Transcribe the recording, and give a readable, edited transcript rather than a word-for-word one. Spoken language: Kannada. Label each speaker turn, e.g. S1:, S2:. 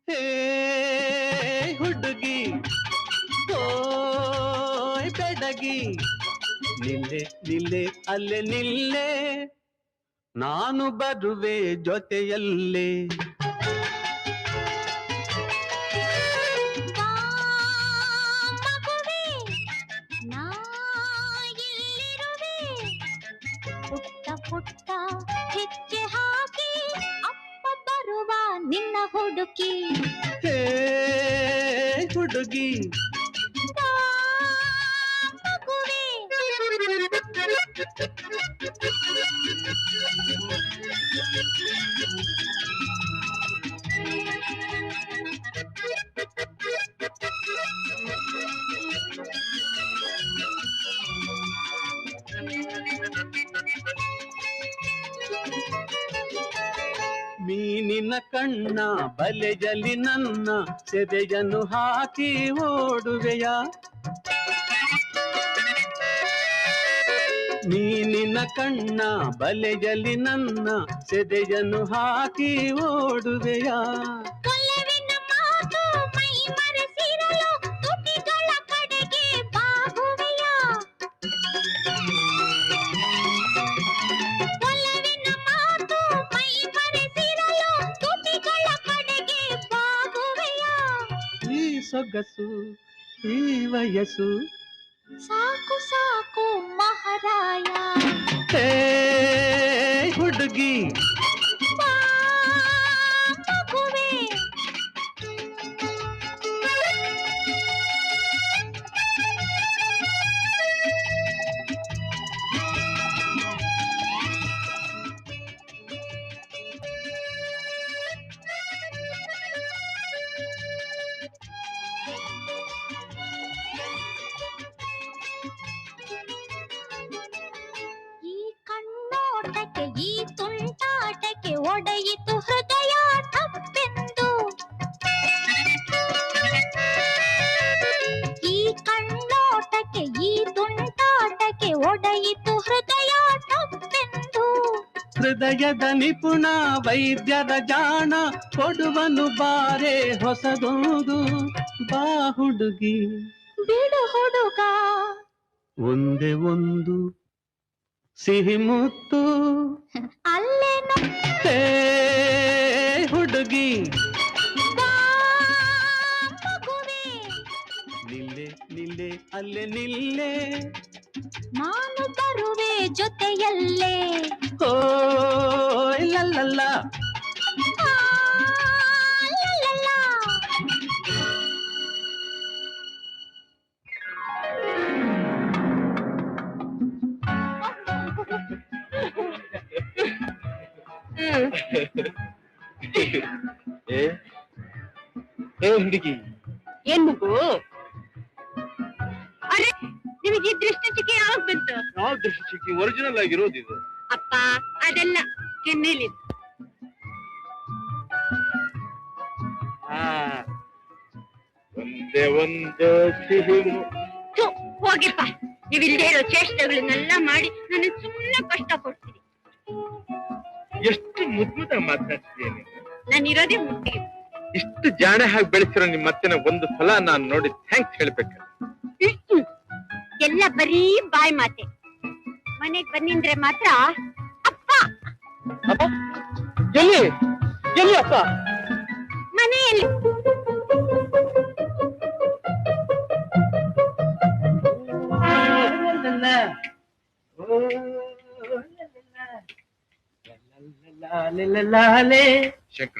S1: ಹೇ ಹುಡುಗಿ ಓಯ್ ಬೆಡಗಿ ನಿಲ್ಲೆ ನಿಲ್ಲೆ ಅಲ್ಲೆ ನಿಲ್ಲೆ ನಾನು ಬರುವೆ ಜೊತೆಯಲ್ಲೇ
S2: ಪುಟ್ಟ ಪುಟ್ಟ ಹೆಜ್ಜೆ ಹಾಕಿ ಅಪ್ಪ ಬರುವ ನಿನ್ನ ಹುಡುಕಿ
S1: ಹೇ ಹುಡುಗಿ
S2: ಮಗುವೆ
S1: ಮೀನಿನ ಕಣ್ಣ ಬಲೆಯಲ್ಲಿ ನನ್ನ ಸೆದೆಯನ್ನು ಹಾಕಿ ಓಡುವೆಯ ಮೀನಿನ ಕಣ್ಣ ಬಲೆಯಲ್ಲಿ ನನ್ನ ಸೆದೆಯನ್ನು ಹಾಕಿ ಓಡುವೆಯ
S2: ಕೊಲೆವಿನ ಮಾತು ಮೈ ಮರೆಸಿರಲು ತುಟಿಗಳ ಕಡೆಗೆ ಬಾಗುವೆಯ ಕೊಲೆವಿನ ಮಾತು ಮೈ ಮರೆಸಿರಲು ತುಟಿಗಳ ಕಡೆಗೆ ಬಾಗುವೆಯ
S1: ಈ ಸೊಗಸು ಈ ವಯಸ್ಸು
S2: ಸಾಕು ಸಾಕು ಮಹಾರಾಯ
S1: ಹೇ ಹುಡುಗಿ
S2: ಬಾ ಮಗುವೆ ಈ ಕಣ್ಣೋಟಕ್ಕೆ ಈ ತುಂಟಾಟಕ್ಕೆ ಒಡೆಯಿತು ಹೃದಯ ತಪ್ಪೆಂದು ಈ ಕಣ್ಣೋಟಕ್ಕೆ ಈ ತುಂಟಾಟಕ್ಕೆ ಒಡೆಯಿತು ಹೃದಯ ತಪ್ಪೆಂದು
S1: ಹೃದಯದ ನಿಪುಣ ವೈದ್ಯರ ಜಾಣ ಕೊಡುವನು ಬಾರೆ ಹೊಸದೊಂದು ಬಾ ಹುಡುಗಿ
S2: ಬಿಡು ಹುಡುಗ
S1: ಒಂದೇ ಒಂದು ಸಿಹಿ ಮುತ್ತು
S2: ಅಲ್ಲೇನು
S1: ಹೇ ಹುಡುಗಿ
S2: ಬಾ ಮಗುವೆ
S1: ನಿಲ್ಲೆ ನಿಲ್ಲೆ ಅಲ್ಲೆ ನಿಲ್ಲೆ
S2: ನಾನು ಬರುವೆ ಜೊತೆಯಲ್ಲೇ
S1: ಓ ಲಲ್ಲಲ್ಲ
S2: ಆ, ಲಲಲ.
S3: ಏ ಹುಡುಗಿ
S4: ಏನ್ ಮಗು ಅರೆ ನಿಮಗೆ ಈ ದೃಷ್ಟಿ ಚಿಕ್ಕಿ ಯಾವಾಗ ಬಂತು
S3: ಯಾವ ದೃಷ್ಟಿ ಚಿಕ್ಕಿ ಒರಿಜಿನಲ್ ಆಗಿರೋದು ಇದು
S4: ಅಪ್ಪ ಅದೆಲ್ಲ ಕೆನ್ನೇಲಿ
S3: ಆ, ಒಂದೇ ಒಂದು ಸಿಹಿ
S4: ಹೋಗಿಪ್ಪ ನೀವು ಇಲ್ಲದೆ ಇರೋ ಚೇಷ್ಟೆಗಳನ್ನೆಲ್ಲ ಮಾಡಿ ನನ್ನ ಸುಮ್ಮನೆ ಕಷ್ಟ ಕೊಡ್ತೀರಿ
S3: ಎಷ್ಟು ಮುದ್ದ ಮಾತಾಡ್ತೀನಿ
S4: ನಾನು ಇರೋದೇ ಮುಟ್ಟಿಗೆ
S3: ಇಷ್ಟು ಜಾಣೆ ಹಾಗೆ ಬೆಳೆಸಿರೋ ನಿಮ್ಮ ಅತ್ತೆನ ಒಂದು ಸಲ ನಾನು ನೋಡಿ ಥ್ಯಾಂಕ್ಸ್ ಹೇಳ್ಬೇಕು
S4: ಎಲ್ಲ ಬರೀ ಬಾಯಿ ಮಾತೆ ಮನೆಗ್ ಬಂದಿಂದ್ರೆ ಮಾತ್ರ ಅಪ್ಪ
S3: ಅಪ್ಪ ಎಲ್ಲಿ ಎಲ್ಲಿ ಅಪ್ಪ
S4: ಮನೆಯಲ್ಲಿ
S3: ಶಂಕರ